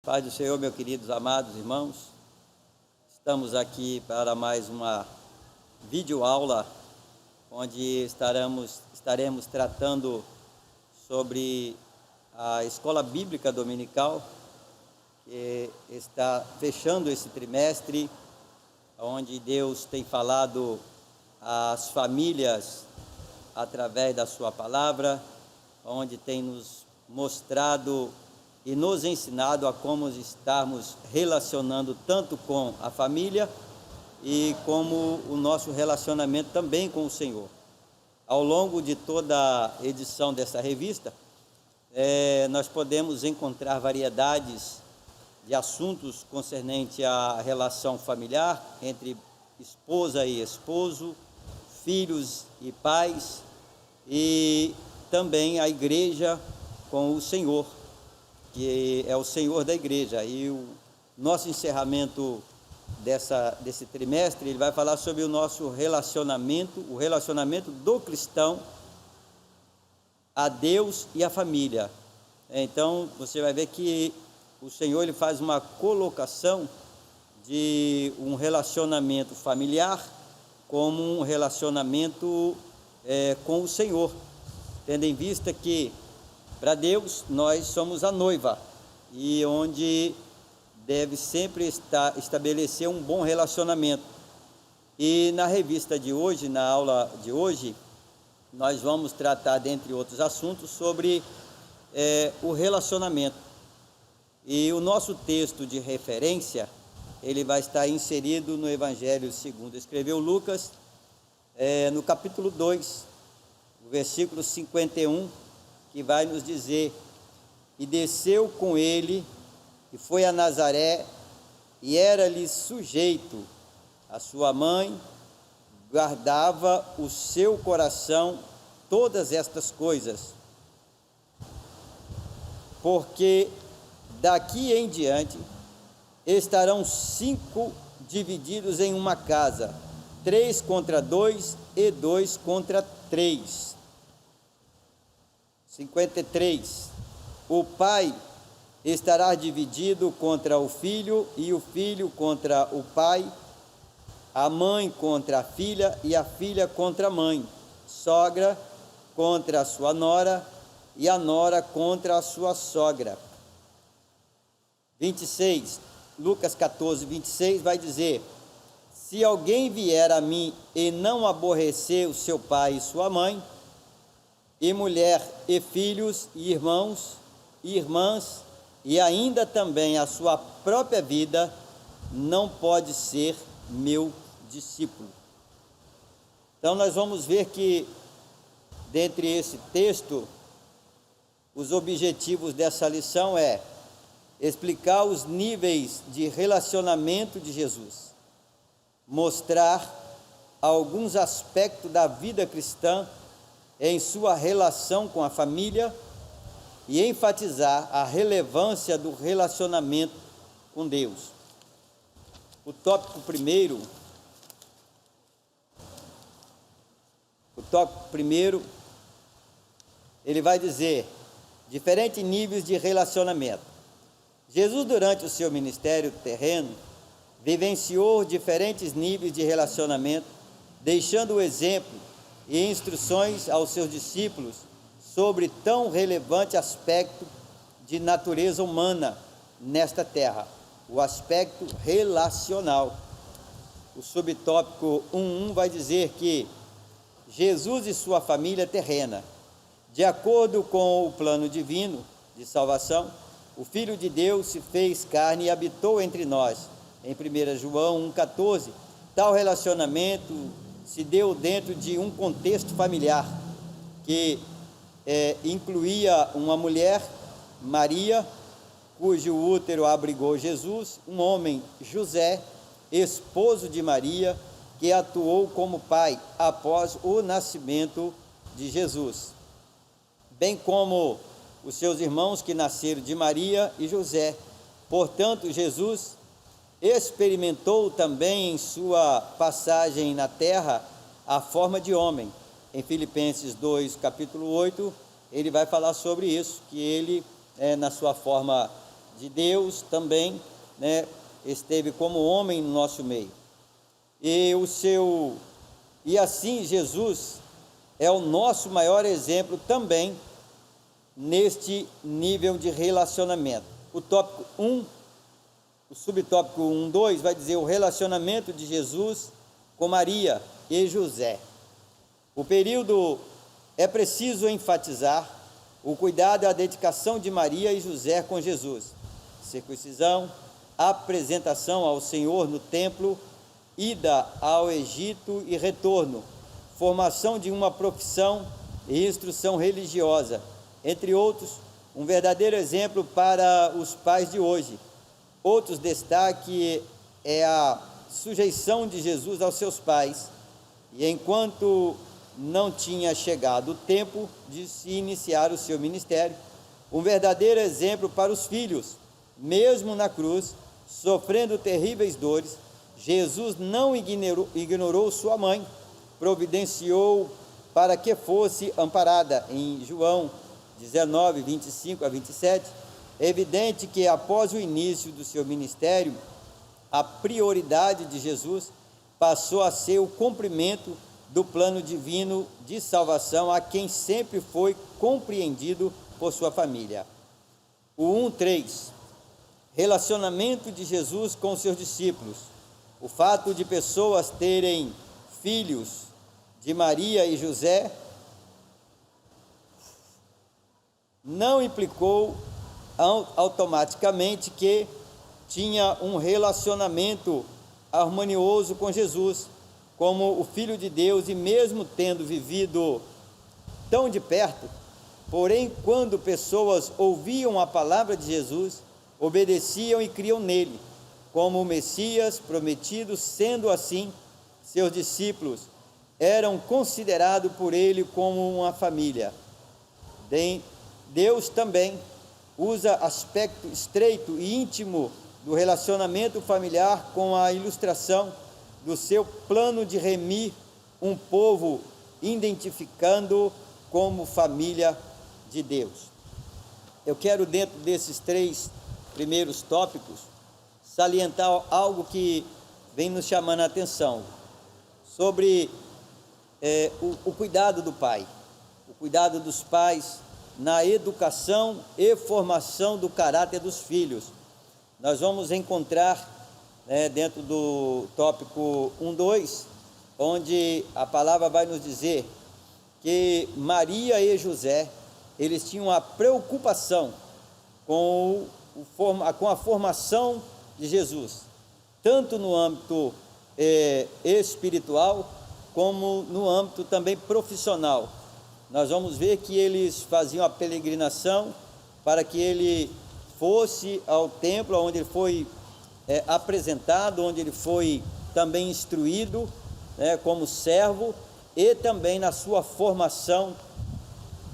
Paz do Senhor, meus queridos amados irmãos, estamos aqui para mais uma videoaula, onde estaremos tratando sobre a Escola Bíblica Dominical, que está fechando esse trimestre, onde Deus tem falado às famílias através da sua palavra, onde tem nos mostrado e nos ensinado a como estarmos relacionando tanto com a família e como o nosso relacionamento também com o Senhor. Ao longo de toda a edição dessa revista, nós podemos encontrar variedades de assuntos concernentes à relação familiar entre esposa e esposo, filhos e pais, e também a igreja com o Senhor, que é o Senhor da igreja. E o nosso encerramento desse trimestre, ele vai falar sobre o nosso relacionamento, o relacionamento do cristão a Deus e a família. Então, você vai ver que o Senhor ele faz uma colocação de um relacionamento familiar como um relacionamento com o Senhor, tendo em vista que para Deus, nós somos a noiva, e onde deve sempre estabelecer um bom relacionamento. E na revista de hoje, na aula de hoje, nós vamos tratar, dentre outros assuntos, sobre o relacionamento. E o nosso texto de referência, ele vai estar inserido no Evangelho segundo escreveu Lucas, no capítulo 2, o versículo 51, que vai nos dizer: e desceu com ele, e foi a Nazaré, e era-lhe sujeito. A sua mãe guardava o seu coração todas estas coisas, porque daqui em diante estarão 5 divididos em uma casa, 3 contra 2 e 2 contra 3. 53. O pai estará dividido contra o filho, e o filho contra o pai, a mãe contra a filha, e a filha contra a mãe, sogra contra a sua nora, e a nora contra a sua sogra. 26. Lucas 14, 26 vai dizer: se alguém vier a mim e não aborrecer o seu pai e sua mãe, e mulher, e filhos, e irmãos, e irmãs, e ainda também a sua própria vida, não pode ser meu discípulo. Então nós vamos ver que, dentre esse texto, os objetivos dessa lição é explicar os níveis de relacionamento de Jesus, mostrar alguns aspectos da vida cristã em sua relação com a família e enfatizar a relevância do relacionamento com Deus. O tópico primeiro, ele vai dizer: diferentes níveis de relacionamento. Jesus, durante o seu ministério terreno, vivenciou diferentes níveis de relacionamento, deixando o exemplo e instruções aos seus discípulos sobre tão relevante aspecto de natureza humana nesta terra, o aspecto relacional. O subtópico 1.1 vai dizer que Jesus e sua família terrena, de acordo com o plano divino de salvação, o Filho de Deus se fez carne e habitou entre nós. Em 1 João 1,14, tal relacionamento se deu dentro de um contexto familiar, que incluía uma mulher, Maria, cujo útero abrigou Jesus, um homem, José, esposo de Maria, que atuou como pai após o nascimento de Jesus, bem como os seus irmãos que nasceram de Maria e José. Portanto, Jesus experimentou também em sua passagem na terra a forma de homem. Em Filipenses 2, capítulo 8, ele vai falar sobre isso, que ele, na sua forma de Deus também, né, esteve como homem no nosso meio. E assim Jesus é o nosso maior exemplo também neste nível de relacionamento. O tópico 1, o subtópico 1.2 vai dizer o relacionamento de Jesus com Maria e José. O período é preciso enfatizar o cuidado e a dedicação de Maria e José com Jesus. Circuncisão, apresentação ao Senhor no templo, ida ao Egito e retorno, formação de uma profissão e instrução religiosa, entre outros, um verdadeiro exemplo para os pais de hoje. Outros destaque é a sujeição de Jesus aos seus pais, e enquanto não tinha chegado o tempo de se iniciar o seu ministério, um verdadeiro exemplo para os filhos. Mesmo na cruz, sofrendo terríveis dores, Jesus não ignorou sua mãe, providenciou para que fosse amparada. Em João 19, 25 a 27, é evidente que após o início do seu ministério, a prioridade de Jesus passou a ser o cumprimento do plano divino de salvação a quem sempre foi compreendido por sua família. O 1.3, relacionamento de Jesus com seus discípulos. O fato de pessoas terem filhos de Maria e José não implicou automaticamente que tinha um relacionamento harmonioso com Jesus, como o Filho de Deus, e mesmo tendo vivido tão de perto, porém, quando pessoas ouviam a palavra de Jesus, obedeciam e criam nele, como o Messias prometido. Sendo assim, seus discípulos eram considerados por ele como uma família. Deus também usa aspecto estreito e íntimo do relacionamento familiar com a ilustração do seu plano de remir um povo, identificando como família de Deus. Eu quero, dentro desses 3 primeiros tópicos, salientar algo que vem nos chamando a atenção, sobre o cuidado do pai, o cuidado dos pais na educação e formação do caráter dos filhos. Nós vamos encontrar dentro do tópico 1.2, onde a palavra vai nos dizer que Maria e José, eles tinham a preocupação com a formação de Jesus, tanto no âmbito espiritual, como no âmbito também profissional. Nós vamos ver que eles faziam a peregrinação para que ele fosse ao templo, onde ele foi apresentado, onde ele foi também instruído, como servo, e também na sua formação,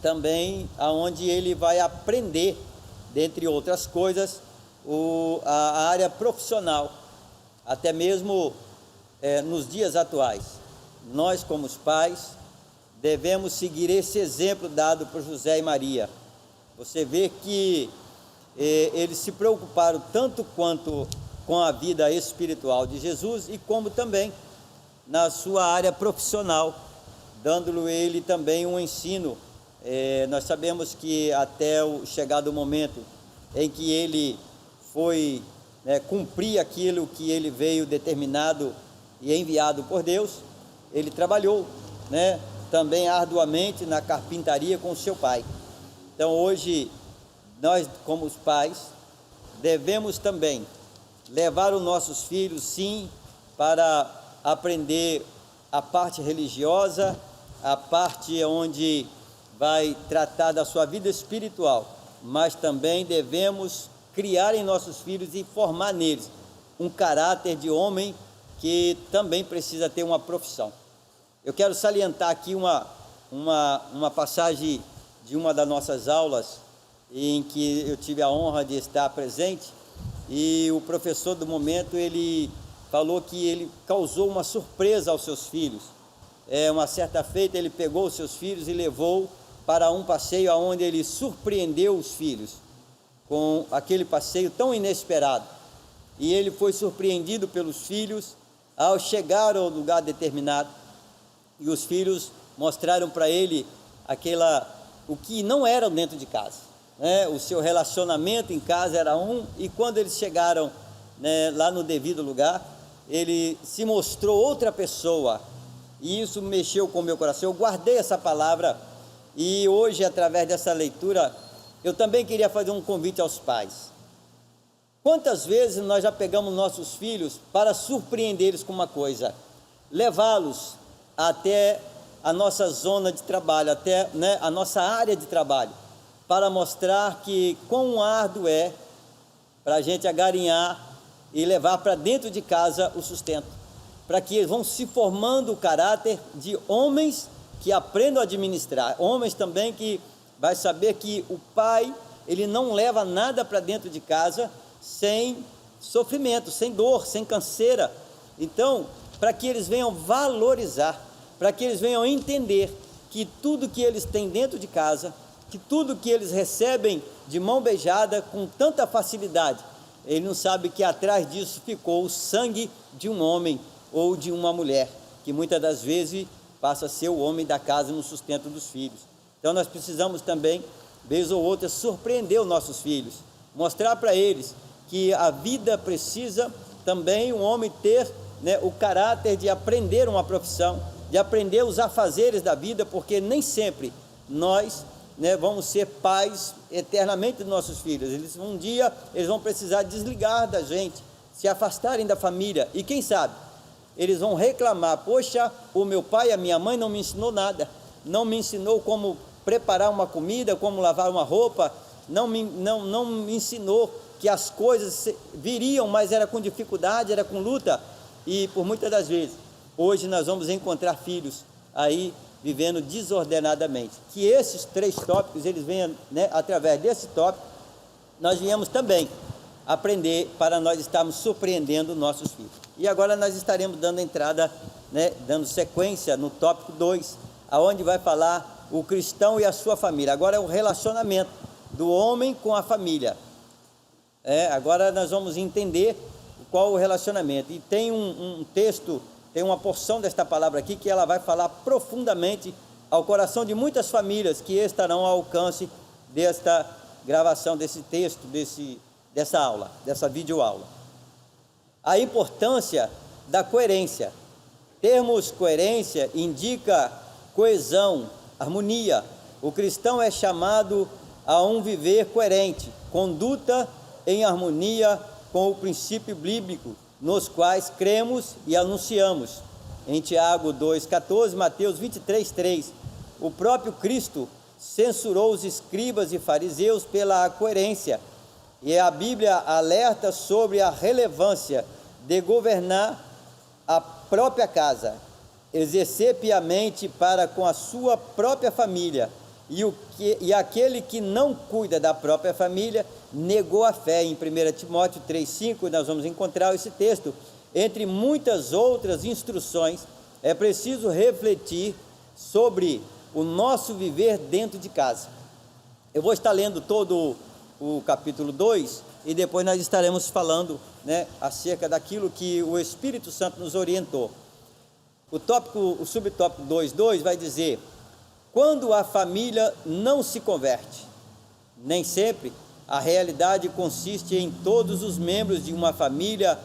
também aonde ele vai aprender, dentre outras coisas, a área profissional. Até mesmo nos dias atuais, nós como os pais devemos seguir esse exemplo dado por José e Maria. Você vê que eles se preocuparam tanto quanto com a vida espiritual de Jesus, e como também na sua área profissional, dando-lhe ele também um ensino. Nós sabemos que até o chegado momento em que ele foi cumprir aquilo que ele veio determinado e enviado por Deus, ele trabalhou, também arduamente na carpintaria com o seu pai. Então hoje, nós como os pais, devemos também levar os nossos filhos, sim, para aprender a parte religiosa, a parte onde vai tratar da sua vida espiritual, mas também devemos criar em nossos filhos e formar neles um caráter de homem que também precisa ter uma profissão. Eu quero salientar aqui uma passagem de uma das nossas aulas, em que eu tive a honra de estar presente, e o professor do momento, ele falou que ele causou uma surpresa aos seus filhos. Uma certa feita, ele pegou os seus filhos e levou para um passeio onde ele surpreendeu os filhos. com aquele passeio tão inesperado. E ele foi surpreendido pelos filhos ao chegar ao lugar determinado. E os filhos mostraram para ele o que não era dentro de casa, né? O seu relacionamento em casa era e quando eles chegaram, né, lá no devido lugar, ele se mostrou outra pessoa, e isso mexeu com o meu coração. Eu guardei essa palavra, e hoje, através dessa leitura, eu também queria fazer um convite aos pais. Quantas vezes nós já pegamos nossos filhos para surpreender eles com uma coisa, levá-los até a nossa zona de trabalho, até, né, a nossa área de trabalho, para mostrar que quão árduo é para a gente agarinhar e levar para dentro de casa o sustento, para que eles vão se formando o caráter de homens que aprendam a administrar, homens também que vai saber que o pai, ele não leva nada para dentro de casa sem sofrimento, sem dor, sem canseira. Então, para que eles venham valorizar, para que eles venham entender que tudo que eles têm dentro de casa, que tudo que eles recebem de mão beijada com tanta facilidade, ele não sabe que atrás disso ficou o sangue de um homem ou de uma mulher, que muitas das vezes passa a ser o homem da casa no sustento dos filhos. Então nós precisamos também, vez ou outra, surpreender os nossos filhos, mostrar para eles que a vida precisa também um homem ter, né, o caráter de aprender uma profissão, de aprender os afazeres da vida, porque nem sempre nós, né, vamos ser pais eternamente dos nossos filhos. Um dia eles vão precisar desligar da gente, se afastarem da família, e quem sabe eles vão reclamar: poxa, o meu pai e a minha mãe não me ensinou nada, não me ensinou como preparar uma comida, como lavar uma roupa, não me ensinou que as coisas viriam, mas era com dificuldade, era com luta. E por muitas das vezes, hoje nós vamos encontrar filhos aí vivendo desordenadamente. Que esses 3 tópicos, eles venham, né, através desse tópico, nós viemos também aprender para nós estarmos surpreendendo nossos filhos. E agora nós estaremos dando entrada, né, dando sequência no tópico 2, aonde vai falar o cristão e a sua família. Agora é o relacionamento do homem com a família. Agora nós vamos entender qual o relacionamento. E tem um texto, tem uma porção desta palavra aqui que ela vai falar profundamente ao coração de muitas famílias que estarão ao alcance desta gravação, desse texto, dessa aula, dessa videoaula. A importância da coerência. Termos coerência indica coesão, harmonia. O cristão é chamado a um viver coerente, conduta em harmonia com o princípio bíblico, nos quais cremos e anunciamos. Em Tiago 2,14, Mateus 23,3, o próprio Cristo censurou os escribas e fariseus pela coerência, e a Bíblia alerta sobre a relevância de governar a própria casa, exercer piamente para com a sua própria família, e aquele que não cuida da própria família negou a fé. Em 1 Timóteo 3,5 nós vamos encontrar esse texto. Entre muitas outras instruções, é preciso refletir sobre o nosso viver dentro de casa. Eu vou estar lendo todo o capítulo 2 e depois nós estaremos falando, né, acerca daquilo que o Espírito Santo nos orientou. O subtópico 2.2 vai dizer: quando a família não se converte. Nem sempre a realidade consiste em todos os membros de uma família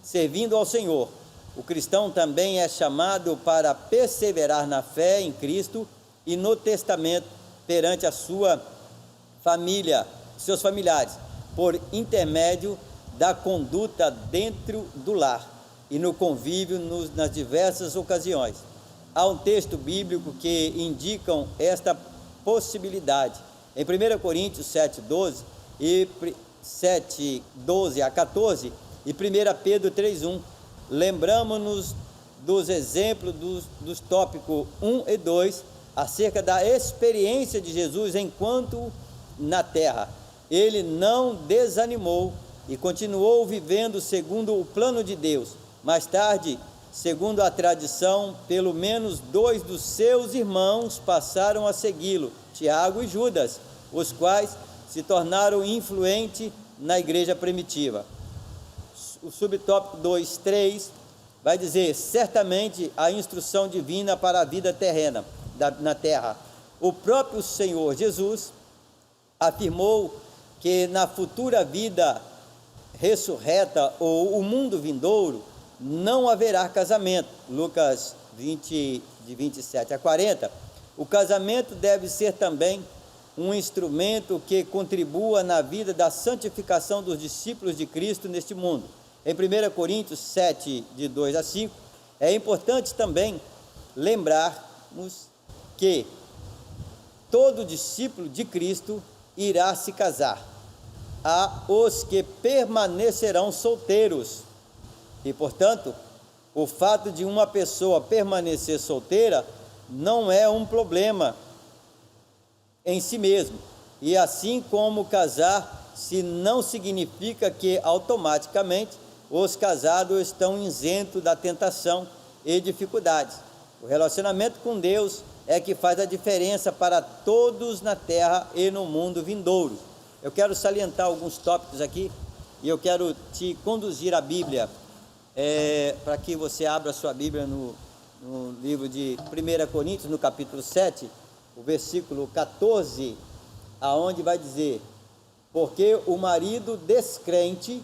servindo ao Senhor. O cristão também é chamado para perseverar na fé em Cristo e no testamento perante a sua família, seus familiares, por intermédio da conduta dentro do lar e no convívio nas diversas ocasiões. Há um texto bíblico que indicam esta possibilidade. Em 1 Coríntios 7,12 e 7,12 a 14 e 1 Pedro 3,1, lembramos-nos dos exemplos dos tópicos 1 e 2, acerca da experiência de Jesus enquanto na terra. Ele não desanimou e continuou vivendo segundo o plano de Deus. Mais tarde, segundo a tradição, pelo menos 2 dos seus irmãos passaram a segui-lo, Tiago e Judas, os quais se tornaram influentes na igreja primitiva. O subtópico 2.3 vai dizer: certamente a instrução divina para a vida terrena, na terra. O próprio Senhor Jesus afirmou que na futura vida ressurreta ou o mundo vindouro não haverá casamento. Lucas 20, de 27 a 40. O casamento deve ser também um instrumento que contribua na vida da santificação dos discípulos de Cristo neste mundo. Em 1 Coríntios 7, de 2 a 5, é importante também lembrarmos que todo discípulo de Cristo irá se casar. Há os que permanecerão solteiros. E, portanto, o fato de uma pessoa permanecer solteira não é um problema em si mesmo. E assim como casar-se não significa que automaticamente os casados estão isentos da tentação e dificuldades. O relacionamento com Deus é que faz a diferença para todos na terra e no mundo vindouro. Eu quero salientar alguns tópicos aqui e eu quero te conduzir à Bíblia, para que você abra a sua Bíblia no livro de 1 Coríntios, no capítulo 7, o versículo 14, aonde vai dizer: porque o marido descrente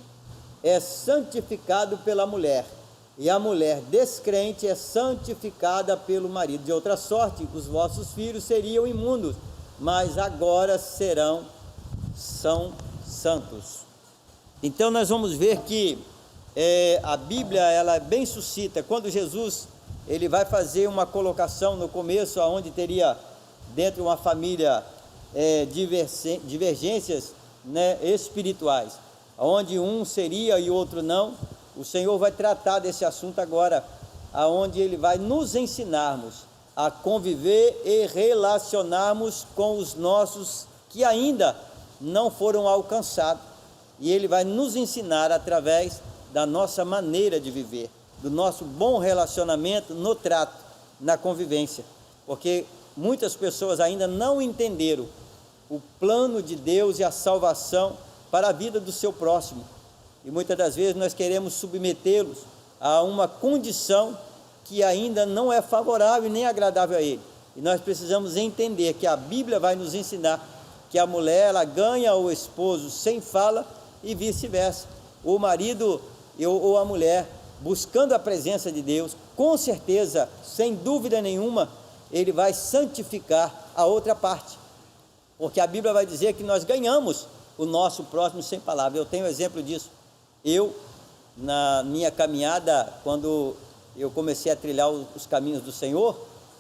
é santificado pela mulher, e a mulher descrente é santificada pelo marido. De outra sorte, os vossos filhos seriam imundos, mas agora são santos. Então nós vamos ver que a Bíblia, ela é bem sucinta. Quando Jesus ele vai fazer uma colocação no começo, onde teria dentro de uma família divergências, né, espirituais, onde um seria e outro não, o Senhor vai tratar desse assunto agora, aonde ele vai nos ensinarmos a conviver e relacionarmos com os nossos que ainda não foram alcançados, e ele vai nos ensinar através da nossa maneira de viver, do nosso bom relacionamento no trato, na convivência, porque muitas pessoas ainda não entenderam o plano de Deus e a salvação para a vida do seu próximo, e muitas das vezes nós queremos submetê-los a uma condição que ainda não é favorável nem agradável a ele, e nós precisamos entender que a Bíblia vai nos ensinar que a mulher, ela ganha o esposo sem fala e vice-versa. O marido ou a mulher, buscando a presença de Deus, com certeza, sem dúvida nenhuma, ele vai santificar a outra parte, porque a Bíblia vai dizer que nós ganhamos o nosso próximo sem palavra. Eu tenho exemplo disso. Eu, na minha caminhada, quando eu comecei a trilhar os caminhos do Senhor,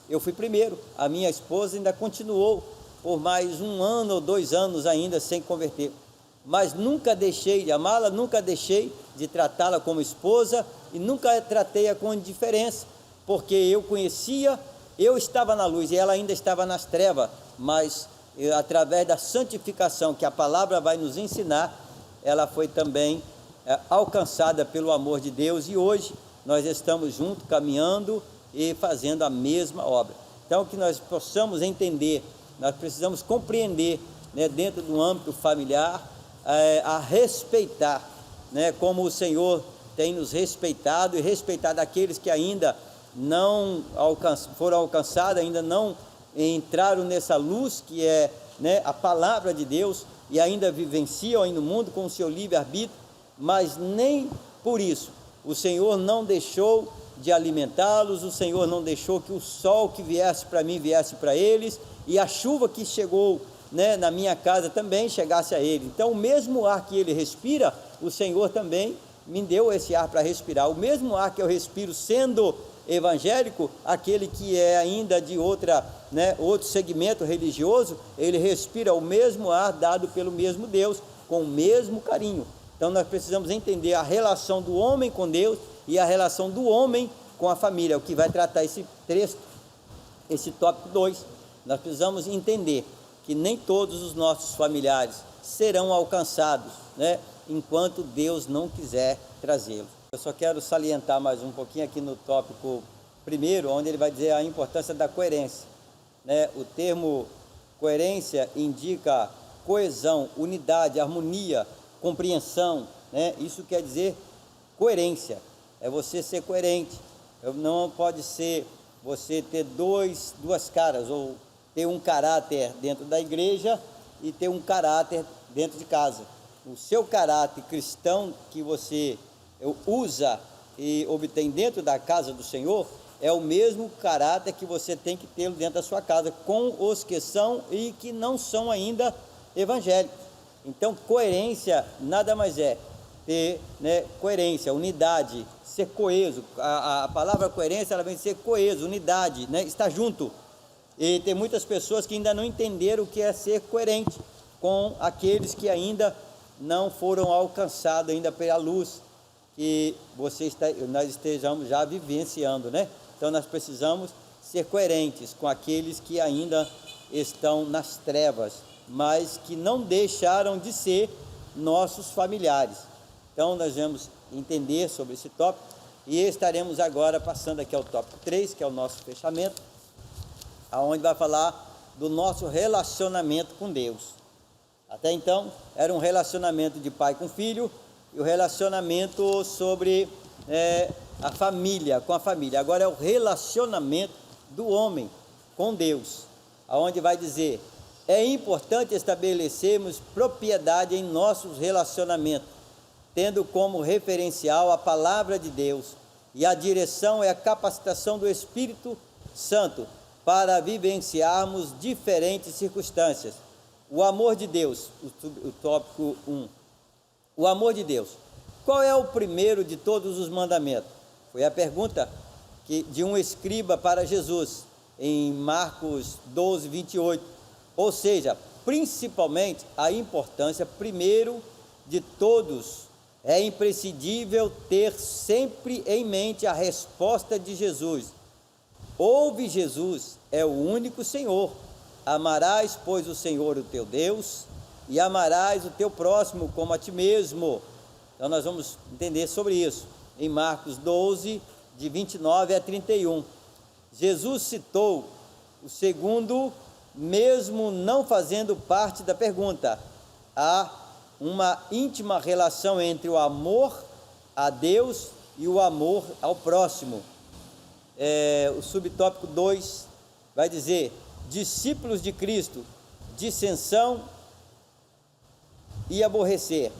eu fui primeiro. A minha esposa ainda continuou por mais 1 ano ou 2 anos ainda sem converter, mas nunca deixei de amá-la, nunca deixei de tratá-la como esposa, e nunca tratei-a com indiferença, porque eu conhecia, eu estava na luz e ela ainda estava nas trevas, mas através da santificação que a palavra vai nos ensinar, ela foi também alcançada pelo amor de Deus, e hoje nós estamos juntos, caminhando e fazendo a mesma obra. Então, que nós possamos entender, nós precisamos compreender, né, dentro do âmbito familiar, a respeitar, né, como o Senhor tem nos respeitado e respeitado aqueles que ainda não foram alcançados, ainda não entraram nessa luz que é, né, a palavra de Deus, e ainda vivenciam aí no mundo com o seu livre-arbítrio, mas nem por isso o Senhor não deixou de alimentá-los, o Senhor não deixou que o sol que viesse para mim viesse para eles, e a chuva que chegou, né, na minha casa também chegasse a ele. Então o mesmo ar que ele respira, o Senhor também me deu esse ar para respirar. O mesmo ar que eu respiro sendo evangélico, aquele que é ainda de outro segmento religioso, ele respira o mesmo ar dado pelo mesmo Deus, com o mesmo carinho. Então nós precisamos entender a relação do homem com Deus e a relação do homem com a família, o que vai tratar esse texto, esse tópico 2. Nós precisamos entender que nem todos os nossos familiares serão alcançados, né, enquanto Deus não quiser trazê-los. Eu só quero salientar mais um pouquinho aqui no tópico 1, onde ele vai dizer a importância da coerência, né? O termo coerência indica coesão, unidade, harmonia, compreensão, né? Isso quer dizer coerência, é você ser coerente. Não pode ser você ter duas caras, ou ter um caráter dentro da igreja e ter um caráter dentro de casa. O seu caráter cristão que você usa e obtém dentro da casa do Senhor é o mesmo caráter que você tem que ter dentro da sua casa, com os que são e que não são ainda evangélicos. Então, coerência nada mais é ter, né, coerência, unidade, ser coeso. A palavra coerência, ela vem de ser coeso, unidade, né, estar junto. E tem muitas pessoas que ainda não entenderam o que é ser coerente com aqueles que ainda não foram alcançados ainda pela luz que nós estejamos já vivenciando, né? Então nós precisamos ser coerentes com aqueles que ainda estão nas trevas, mas que não deixaram de ser nossos familiares. Então nós vamos entender sobre esse tópico e estaremos agora passando aqui ao tópico 3, que é o nosso fechamento, aonde vai falar do nosso relacionamento com Deus. Até então era um relacionamento de pai com filho e o relacionamento sobre a família, com a família. Agora é o relacionamento do homem com Deus, aonde vai dizer: é importante estabelecermos propriedade em nossos relacionamentos, tendo como referencial a palavra de Deus, e a direção é a capacitação do Espírito Santo para vivenciarmos diferentes circunstâncias. O amor de Deus, o tópico 1. O amor de Deus. Qual é o primeiro de todos os mandamentos? Foi a pergunta de um escriba para Jesus, em Marcos 12, 28. Ou seja, principalmente a importância, primeiro de todos, é imprescindível ter sempre em mente a resposta de Jesus. Ouve, Jesus é o único Senhor. Amarás, pois, o Senhor, o teu Deus, e amarás o teu próximo como a ti mesmo. Então nós vamos entender sobre isso em Marcos 12, de 29 a 31. Jesus citou o segundo, mesmo não fazendo parte da pergunta. Há uma íntima relação entre o amor a Deus e o amor ao próximo. O subtópico 2 vai dizer: discípulos de Cristo, dissensão e aborrecer.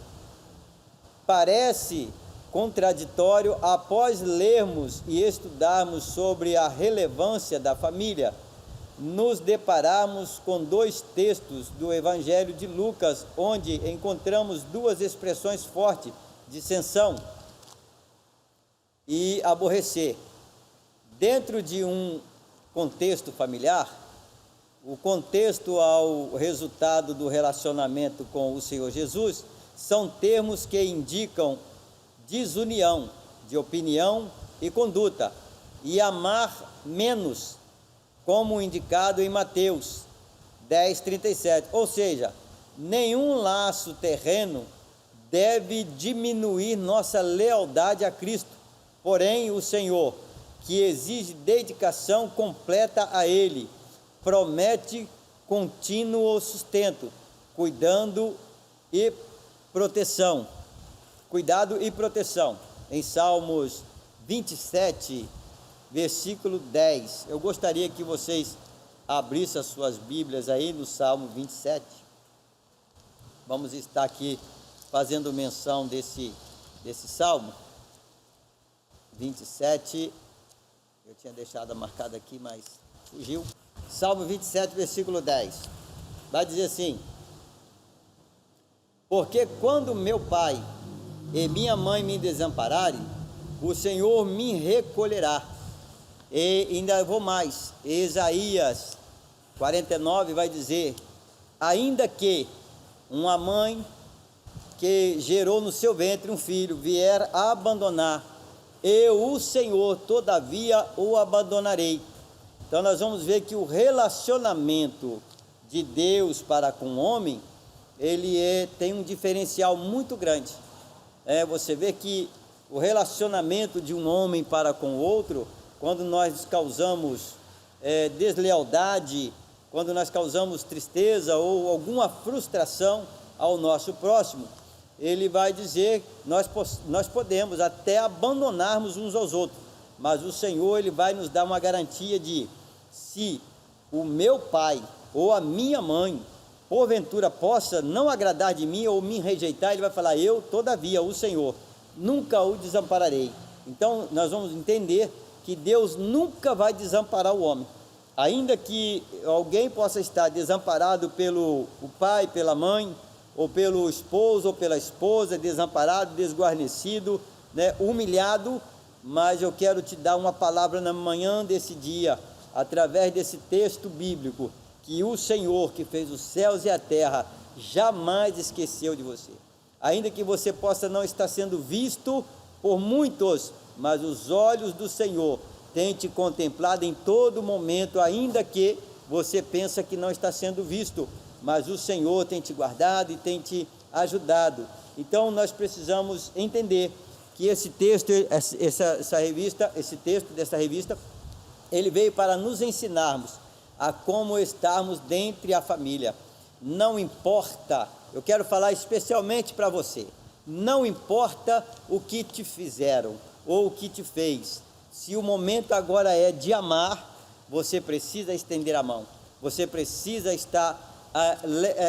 Parece contraditório após lermos e estudarmos sobre a relevância da família, nos depararmos com dois textos do Evangelho de Lucas, onde encontramos duas expressões fortes: dissensão e aborrecer. Dentro de um contexto familiar, o contexto ao resultado do relacionamento com o Senhor Jesus são termos que indicam desunião de opinião e conduta, e amar menos, como indicado em Mateus 10:37. Ou seja, nenhum laço terreno deve diminuir nossa lealdade a Cristo, porém o Senhor, que exige dedicação completa a Ele, promete contínuo sustento, cuidado e proteção. Em Salmos 27, versículo 10. Eu gostaria que vocês abrissem as suas Bíblias aí no Salmo 27. Vamos estar aqui fazendo menção desse Salmo 27. Eu tinha deixado marcado aqui, mas fugiu. Salmo 27, versículo 10. Vai dizer assim: porque quando meu pai e minha mãe me desampararem, o Senhor me recolherá. E ainda vou mais, Isaías 49 vai dizer: ainda que uma mãe que gerou no seu ventre um filho vier a abandonar, eu, o Senhor, todavia o abandonarei. Então nós vamos ver que o relacionamento de Deus para com o homem, ele tem um diferencial muito grande. Você vê que o relacionamento de um homem para com o outro, quando nós causamos deslealdade quando nós causamos tristeza ou alguma frustração ao nosso próximo, ele vai dizer, nós podemos até abandonarmos uns aos outros, mas o Senhor, ele vai nos dar uma garantia de, se o meu pai ou a minha mãe, porventura, possa não agradar de mim ou me rejeitar, ele vai falar, eu, todavia, o Senhor, nunca o desampararei. Então, nós vamos entender que Deus nunca vai desamparar o homem, ainda que alguém possa estar desamparado pelo o pai, pela mãe, ou pelo esposo, ou pela esposa, desamparado, desguarnecido, né, humilhado, mas eu quero te dar uma palavra na manhã desse dia, através desse texto bíblico, que o Senhor que fez os céus e a terra, jamais esqueceu de você, ainda que você possa não estar sendo visto por muitos, mas os olhos do Senhor têm te contemplado em todo momento, ainda que você pensa que não está sendo visto, mas o Senhor tem te guardado e tem te ajudado. Então nós precisamos entender que esse texto, esse texto dessa revista, ele veio para nos ensinarmos a como estarmos dentro da família. Não importa, eu quero falar especialmente para você, não importa o que te fizeram ou o que te fez, se o momento agora é de amar, você precisa estender a mão, você precisa estar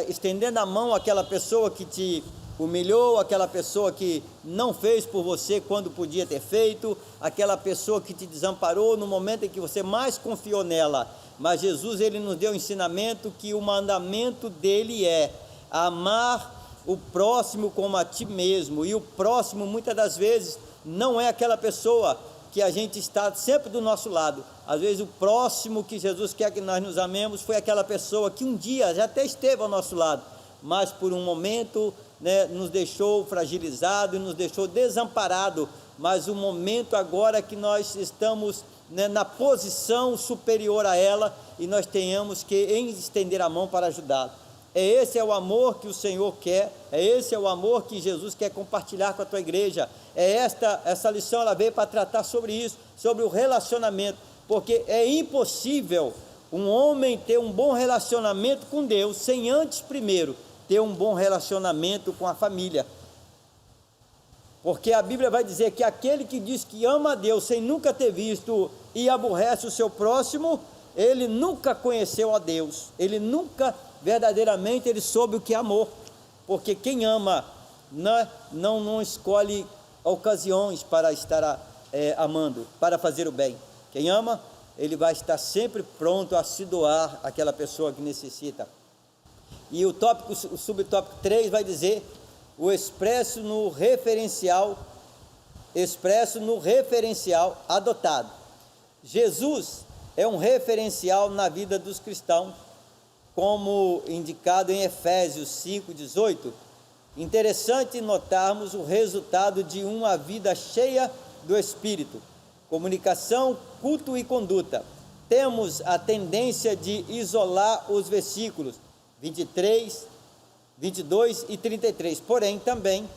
estendendo a mão àquela pessoa que te humilhou, aquela pessoa que não fez por você quando podia ter feito, aquela pessoa que te desamparou no momento em que você mais confiou nela. Mas Jesus, ele nos deu o ensinamento que o mandamento dele é amar o próximo como a ti mesmo, e o próximo muitas das vezes não é aquela pessoa que a gente está sempre do nosso lado. Às vezes o próximo que Jesus quer que nós nos amemos foi aquela pessoa que um dia já até esteve ao nosso lado, mas por um momento, né, nos deixou fragilizado e nos deixou desamparado, mas o momento agora que nós estamos, né, na posição superior a ela, e nós tenhamos que estender a mão para ajudá-lo. Esse é o amor que o Senhor quer, esse é o amor que Jesus quer compartilhar com a tua igreja. Essa lição, ela veio para tratar sobre isso, sobre o relacionamento, porque é impossível um homem ter um bom relacionamento com Deus, sem antes primeiro ter um bom relacionamento com a família, porque a Bíblia vai dizer que aquele que diz que ama a Deus sem nunca ter visto e aborrece o seu próximo, ele nunca conheceu a Deus, ele nunca verdadeiramente ele soube o que é amor, porque quem ama não escolhe ocasiões para estar amando, para fazer o bem. Quem ama, ele vai estar sempre pronto a se doar àquela pessoa que necessita. E o subtópico 3 vai dizer o expresso no referencial adotado. Jesus é um referencial na vida dos cristãos, como indicado em Efésios 5:18. Interessante notarmos o resultado de uma vida cheia do Espírito, comunicação, culto e conduta. Temos a tendência de isolar os versículos 23, 22 e 33, porém também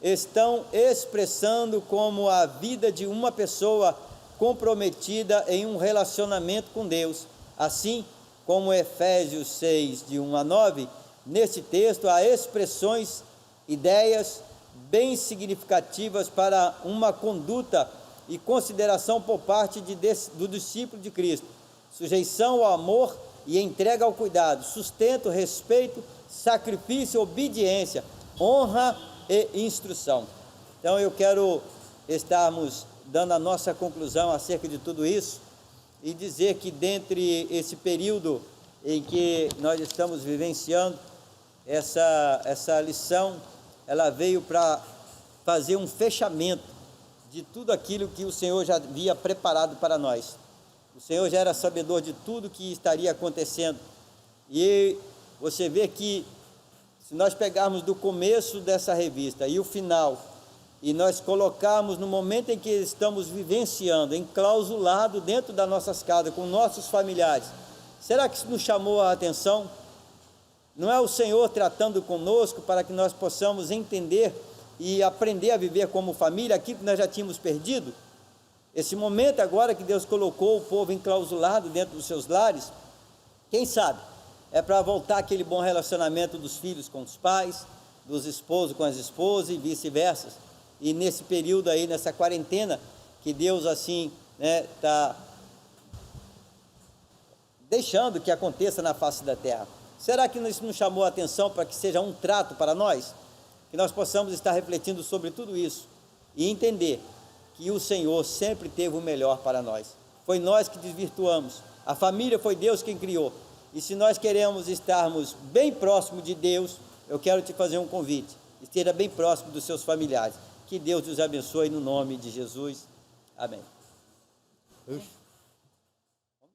estão expressando como a vida de uma pessoa comprometida em um relacionamento com Deus, assim como Efésios 6, de 1 a 9, nesse texto há expressões, ideias bem significativas para uma conduta e consideração por parte do discípulo de Cristo: sujeição ao amor e entrega ao cuidado, sustento, respeito, sacrifício, obediência, honra e instrução. Então eu quero estarmos dando a nossa conclusão acerca de tudo isso e dizer que dentre esse período em que nós estamos vivenciando, essa lição, ela veio para fazer um fechamento de tudo aquilo que o Senhor já havia preparado para nós. O Senhor já era sabedor de tudo que estaria acontecendo, e você vê que se nós pegarmos do começo dessa revista e o final, e nós colocarmos no momento em que estamos vivenciando, enclausulado dentro das nossas casas, com nossos familiares, será que isso nos chamou a atenção? Não é o Senhor tratando conosco para que nós possamos entender e aprender a viver como família aquilo que nós já tínhamos perdido? Esse momento agora que Deus colocou o povo enclausulado dentro dos seus lares, Quem sabe? É para voltar aquele bom relacionamento dos filhos com os pais, dos esposos com as esposas e vice-versa. E nesse período aí, nessa quarentena, que Deus assim, né, está deixando que aconteça na face da terra. Será que isso nos chamou a atenção para que seja um trato para nós? Que nós possamos estar refletindo sobre tudo isso e entender que o Senhor sempre teve o melhor para nós. Foi nós que desvirtuamos. A família foi Deus quem criou. E se nós queremos estarmos bem próximo de Deus, eu quero te fazer um convite. Esteja bem próximo dos seus familiares. Que Deus os abençoe no nome de Jesus. Amém.